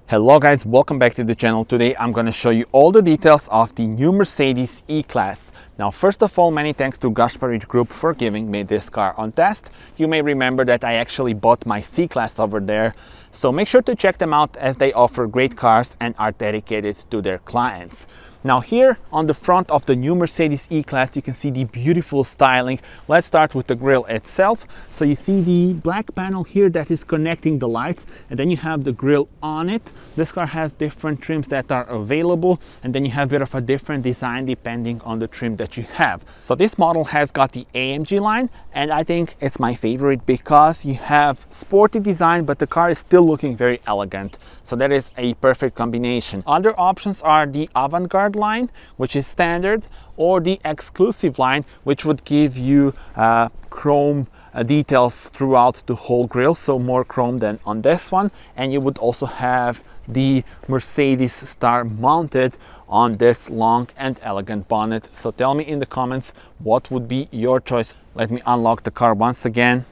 Hello guys, welcome back to the channel. Today I'm going to show you all the details of the new Mercedes E-Class. Now first of all, many thanks to GAŠPARIĆ Group for giving me this car on test. You may remember that I actually bought my C-Class over there, so make sure to check them out as they offer great cars and are dedicated to their clients. Now here on the front of the new Mercedes E-Class you can see the beautiful styling. Let's start with the grille itself. So you see the black panel here that is connecting the lights, and then you have the grille on it. This car has different trims that are available, and then you have a bit of a different design depending on the trim that you have. So this model has got the AMG line, and I think it's my favorite because you have sporty design but the car is still looking very elegant. So that is a perfect combination. Other options are the avant-garde line, which is standard, or the exclusive line, which would give you chrome details throughout the whole grille, so more chrome than on this one. And you would also have the Mercedes star mounted on this long and elegant bonnet. So tell me in the comments what would be your choice. Let me unlock the car once again.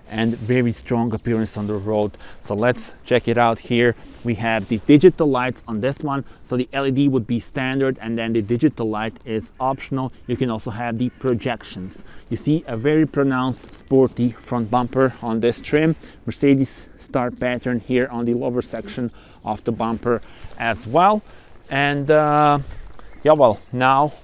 And very strong appearance on the road. So let's check it out here. We have the digital lights on this one. So the LED would be standard and then the digital light is optional. You can also have the projections. You see a very pronounced sporty front bumper on this trim. Mercedes star pattern here on the lower section of the bumper as well. And now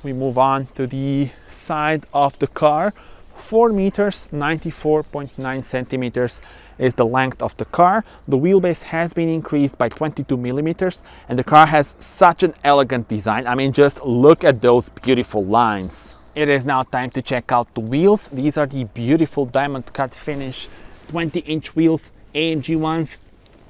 we move on to the side of the car. 4 meters, 94.9 centimeters is the length of the car. The wheelbase has been increased by 22 millimeters, and the car has such an elegant design. I mean, just look at those beautiful lines. It is now time to check out the wheels. These are the beautiful diamond cut finish 20-inch wheels, AMG ones.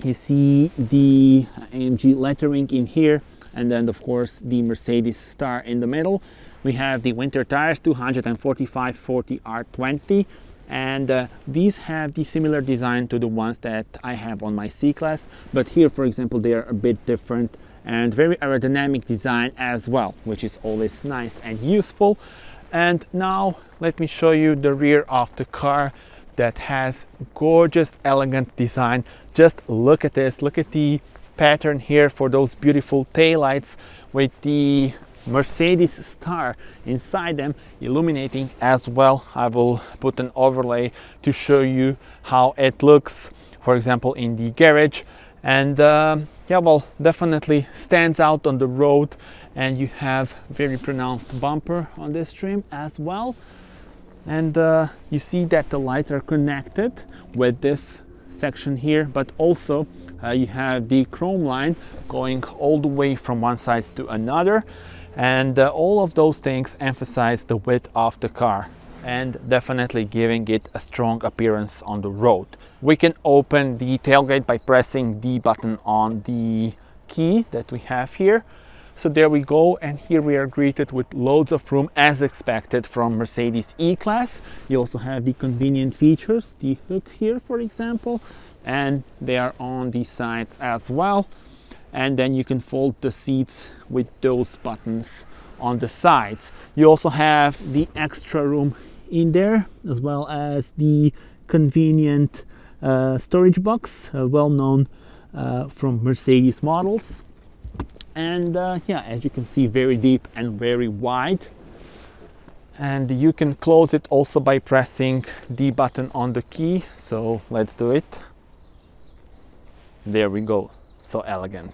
You see the AMG lettering in here, and then of course the Mercedes star in the middle. We have the winter tires, 245/40 R20, and these have the similar design to the ones that I have on my C-Class, but here, for example, they are a bit different and very aerodynamic design as well, which is always nice and useful. And now let me show you the rear of the car that has gorgeous, elegant design. Just look at this, look at the pattern here for those beautiful taillights with the Mercedes star inside them, illuminating as well. I will put an overlay to show you how it looks, for example, in the garage. And definitely stands out on the road. And you have very pronounced bumper on this trim as well. And you see that the lights are connected with this section here, but also you have the chrome line going all the way from one side to another. And all of those things emphasize the width of the car and definitely giving it a strong appearance on the road. We can open the tailgate by pressing the button on the key that we have here. So there we go, and here we are greeted with loads of room as expected from Mercedes E-Class. You also have the convenient features, the hook here for example, and they are on the sides as well. And then you can fold the seats with those buttons on the sides. You also have the extra room in there, as well as the convenient storage box, well known from Mercedes models. And as you can see, very deep and very wide. And you can close it also by pressing the button on the key. So let's do it. There we go. So elegant.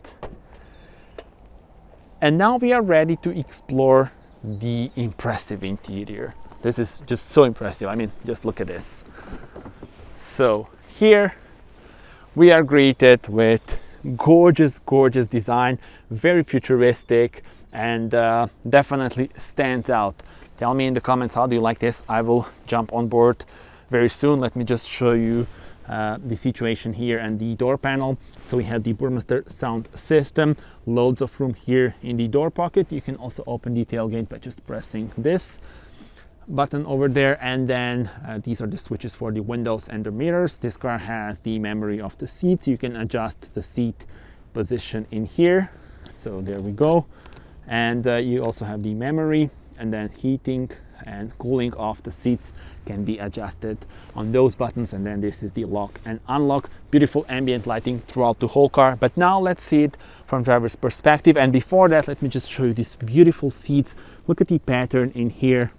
And now we are ready to explore the impressive interior. This is just so impressive. I mean, just look at this. So here we are greeted with gorgeous design, very futuristic, and definitely stands out. Tell me in the comments, how do you like this? I will jump on board very soon. Let me just show you the situation here and the door panel. So we have the Burmester sound system, loads of room here in the door pocket. You can also open the tailgate by just pressing this button over there, and then these are the switches for the windows and the mirrors. This car has the memory of the seats. You can adjust the seat position in here. So there we go. And you also have the memory, and then heating and cooling of the seats can be adjusted on those buttons, and then this is the lock and unlock. Beautiful ambient lighting throughout the whole car. But now let's see it from driver's perspective, and before that let me just show you these beautiful seats. Look at the pattern in here,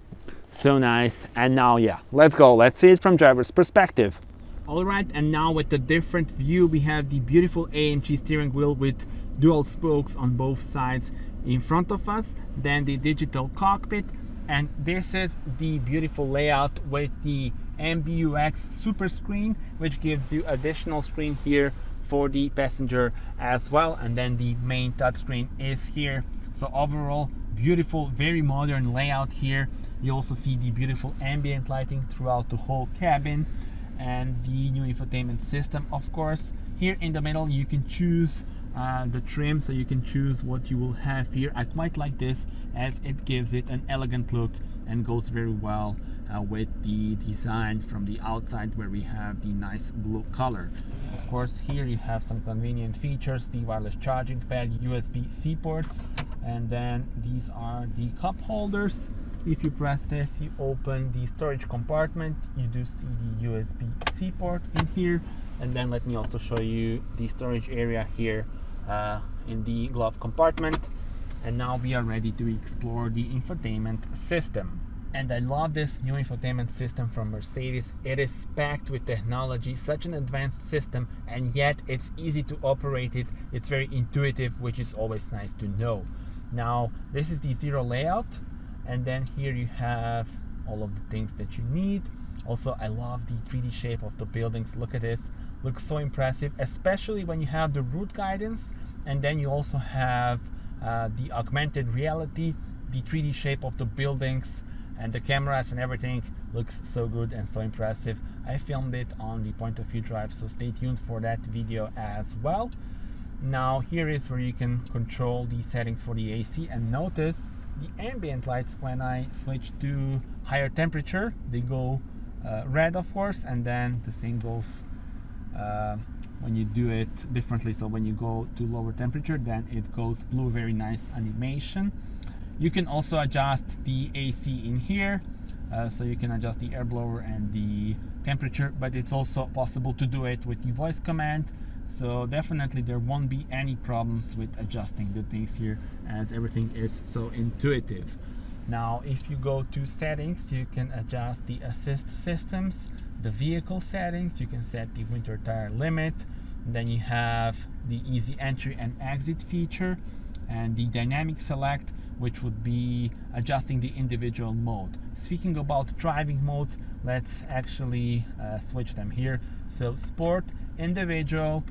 so nice. And now let's go, let's see it from driver's perspective. All right, and now with the different view, we have the beautiful AMG steering wheel with dual spokes on both sides in front of us, then the digital cockpit, and this is the beautiful layout with the MBUX Superscreen, which gives you additional screen here for the passenger as well, and then the main touchscreen is here. So overall, beautiful, very modern layout here. You also see the beautiful ambient lighting throughout the whole cabin, and the new infotainment system, of course. Here in the middle you can choose the trim, so you can choose what you will have here. I quite like this as it gives it an elegant look and goes very well with the design from the outside, where we have the nice blue color. Of course, here you have some convenient features, the wireless charging pad, USB-C ports, and then these are the cup holders. If you press this, you open the storage compartment. You do see the USB-C port in here, and then let me also show you the storage area here in the glove compartment. And now we are ready to explore the infotainment system. And I love this new infotainment system from Mercedes. It is packed with technology, such an advanced system, and yet it's easy to operate it. It's very intuitive, which is always nice to know. Now, this is the zero layout, and then here you have all of the things that you need. Also, I love the 3D shape of the buildings. Look at this, looks so impressive, especially when you have the route guidance, and then you also have the augmented reality, the 3D shape of the buildings, and the cameras and everything looks so good and so impressive. I filmed it on the point of view drive, so stay tuned for that video as well. Now here is where you can control the settings for the AC, and notice the ambient lights, when I switch to higher temperature, they go red, of course, and then the same goes when you do it differently. So when you go to lower temperature, then it goes blue. Very nice animation. You can also adjust the AC in here, so you can adjust the air blower and the temperature, but it's also possible to do it with the voice command. So definitely there won't be any problems with adjusting the things here, as everything is so intuitive. Now if you go to settings, you can adjust the assist systems, the vehicle settings, you can set the winter tire limit, then you have the easy entry and exit feature, and the dynamic select, which would be adjusting the individual mode. Speaking about driving modes, let's actually switch them here. So sport, individual,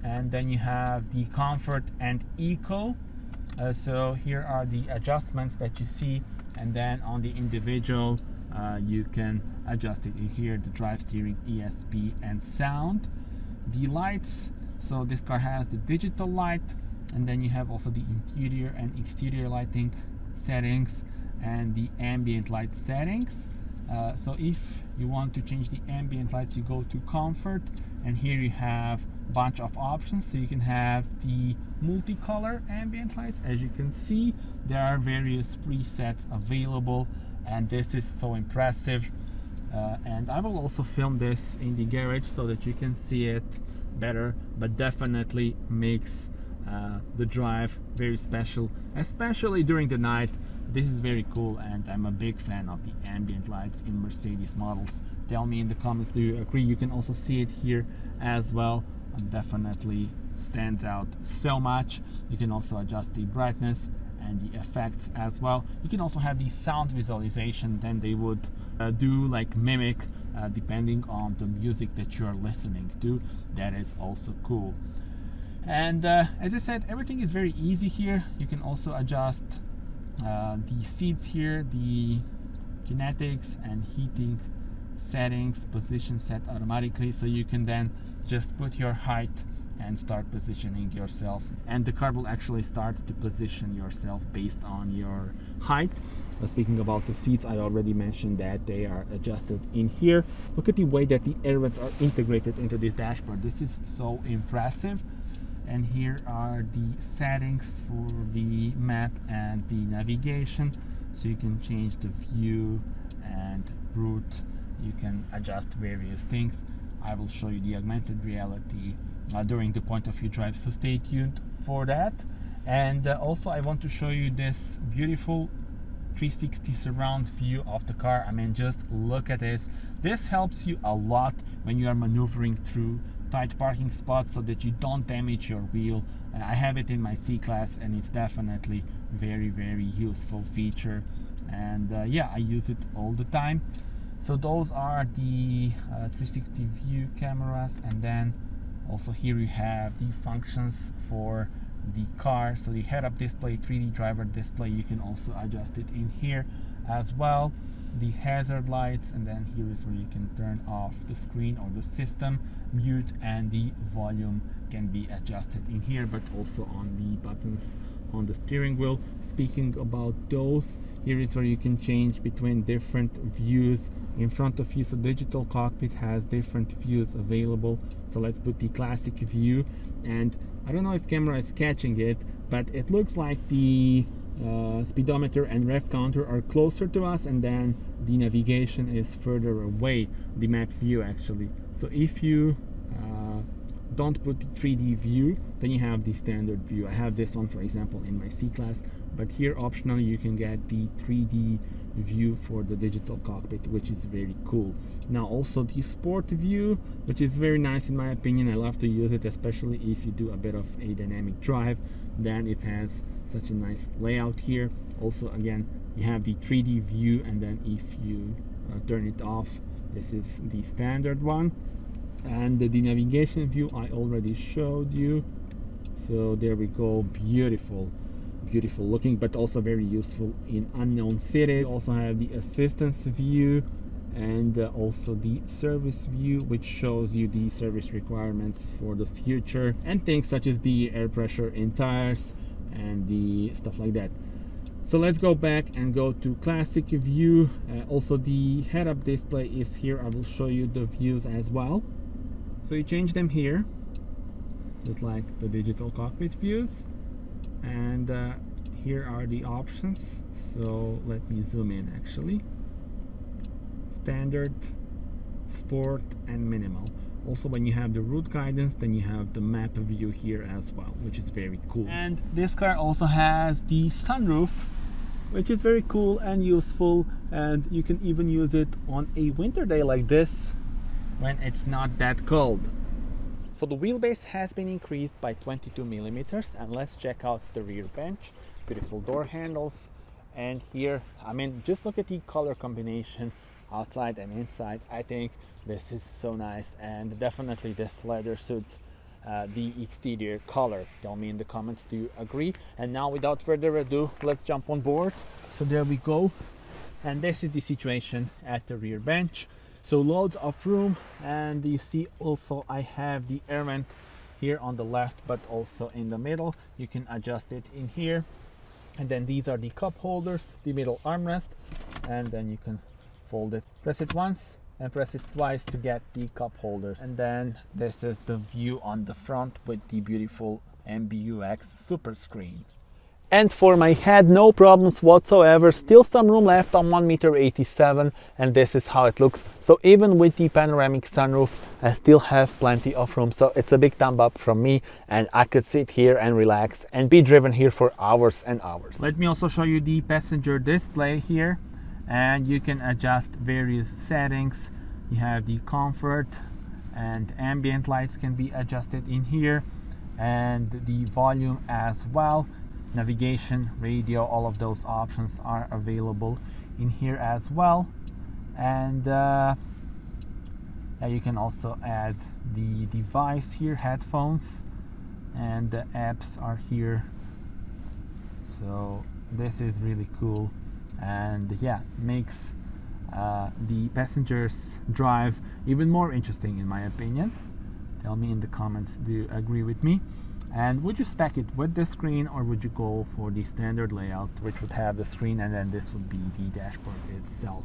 and then you have the comfort and eco. So here are the adjustments that you see, and then on the individual you can adjust it in here, the drive, steering, ESP, and sound. The lights, so this car has the digital light, and then you have also the interior and exterior lighting settings and the ambient light settings. So if you want to change the ambient lights, you go to comfort, and here you have a bunch of options. So you can have the multicolor ambient lights. As you can see, there are various presets available, and this is so impressive. And I will also film this in the garage so that you can see it better, but definitely makes the drive very special, especially during the night. This is very cool, and I'm a big fan of the ambient lights in Mercedes models. Tell me in the comments, do you agree? You can also see it here as well, and definitely stands out so much. You can also adjust the brightness and the effects as well. You can also have the sound visualization, then they would do like mimic depending on the music that you are listening to. That is also cool. And as I said, everything is very easy here. You can also adjust the seats here, the kinetics and heating settings, position set automatically, so you can then just put your height and start positioning yourself, and the car will actually start to position yourself based on your height. Speaking about the seats, I already mentioned that they are adjusted in here. Look at the way that the air vents are integrated into this dashboard. This is so impressive. And here are the settings for the map and the navigation. so you can change the view and route. You can adjust various things. I will show you the augmented reality during the point of view drive, so stay tuned for that. And also I want to show you this beautiful 360 surround view of the car. I mean, just look at this. This helps you a lot when you are maneuvering through tight parking spots so that you don't damage your wheel. I have it in my C-Class and it's definitely very, very useful feature. And yeah, I use it all the time. So those are the 360 view cameras, and then also here you have the functions for the car. So the head-up display, 3D driver display, you can also adjust it in here as well. The hazard lights, and then here is where you can turn off the screen or the system mute, and the volume can be adjusted in here, but also on the buttons on the steering wheel. Speaking about those, here is where you can change between different views in front of you. So digital cockpit has different views available. So let's put the classic view, and I don't know if camera is catching it, but it looks like the speedometer and rev counter are closer to us, and then the navigation is further away, the map view actually. So if you don't put the 3D view, then you have the standard view. I have this one, for example, in my C-Class, but here optionally you can get the 3D view for the digital cockpit, which is very cool. Now also the sport view, which is very nice in my opinion. I love to use it, especially if you do a bit of a dynamic drive. Then it has such a nice layout here. Also, again, you have the 3D view, and then if you turn it off, this is the standard one. And the navigation view I already showed you. So there we go, beautiful looking, but also very useful in unknown cities. You also have the assistance view, and also the service view, which shows you the service requirements for the future, and things such as the air pressure in tires and the stuff like that. So let's go back and go to classic view. Also the head-up display is here. I will show you the views as well. So you change them here, just like the digital cockpit views, and here are the options. So let me zoom in actually. Standard, sport, and minimal. Also, when you have the route guidance, then you have the map view here as well, which is very cool. And this car also has the sunroof, which is very cool and useful, and you can even use it on a winter day like this when it's not that cold. So the wheelbase has been increased by 22 millimeters, and let's check out the rear bench. Beautiful door handles, and here, I mean, just look at the color combination outside and inside. I think this is so nice, and definitely this leather suits the exterior color. Tell me in the comments, do you agree? And now, without further ado, let's jump on board. So there we go, and this is the situation at the rear bench. So loads of room, and you see also I have the air vent here on the left, but also in the middle. You can adjust it in here, and then these are the cup holders, the middle armrest, and then you can fold it. Press it once and press it twice to get the cup holders. And then this is the view on the front with the beautiful MBUX Superscreen. And for my head, no problems whatsoever. Still some room left on 1.87 m, and this is how it looks. So even with the panoramic sunroof, I still have plenty of room. So it's a big thumb up from me, and I could sit here and relax and be driven here for hours and hours. Let me also show you the passenger display here, and you can adjust various settings. You have the comfort, and ambient lights can be adjusted in here, and the volume as well. Navigation, radio, all of those options are available in here as well. And yeah, you can also add the device here, headphones, and the apps are here. So this is really cool, and yeah, makes the passengers drive even more interesting in my opinion. Tell me in the comments, do you agree with me? And would you spec it with the screen, or would you go for the standard layout, which would have the screen and then this would be the dashboard itself?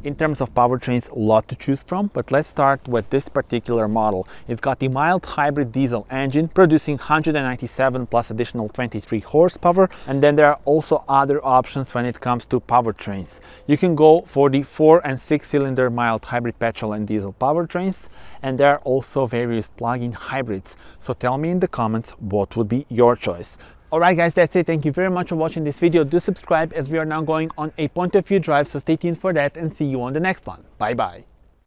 In terms of powertrains, a lot to choose from, but let's start with this particular model. It's got the mild hybrid diesel engine producing 197 plus additional 23 horsepower, and then there are also other options when it comes to powertrains. You can go for the 4 and 6 cylinder mild hybrid petrol and diesel powertrains, and there are also various plug-in hybrids. So tell me in the comments what would be your choice. Alright guys, that's it. Thank you very much for watching this video. Do subscribe as we are now going on a point of view drive, so stay tuned for that and see you on the next one. Bye bye.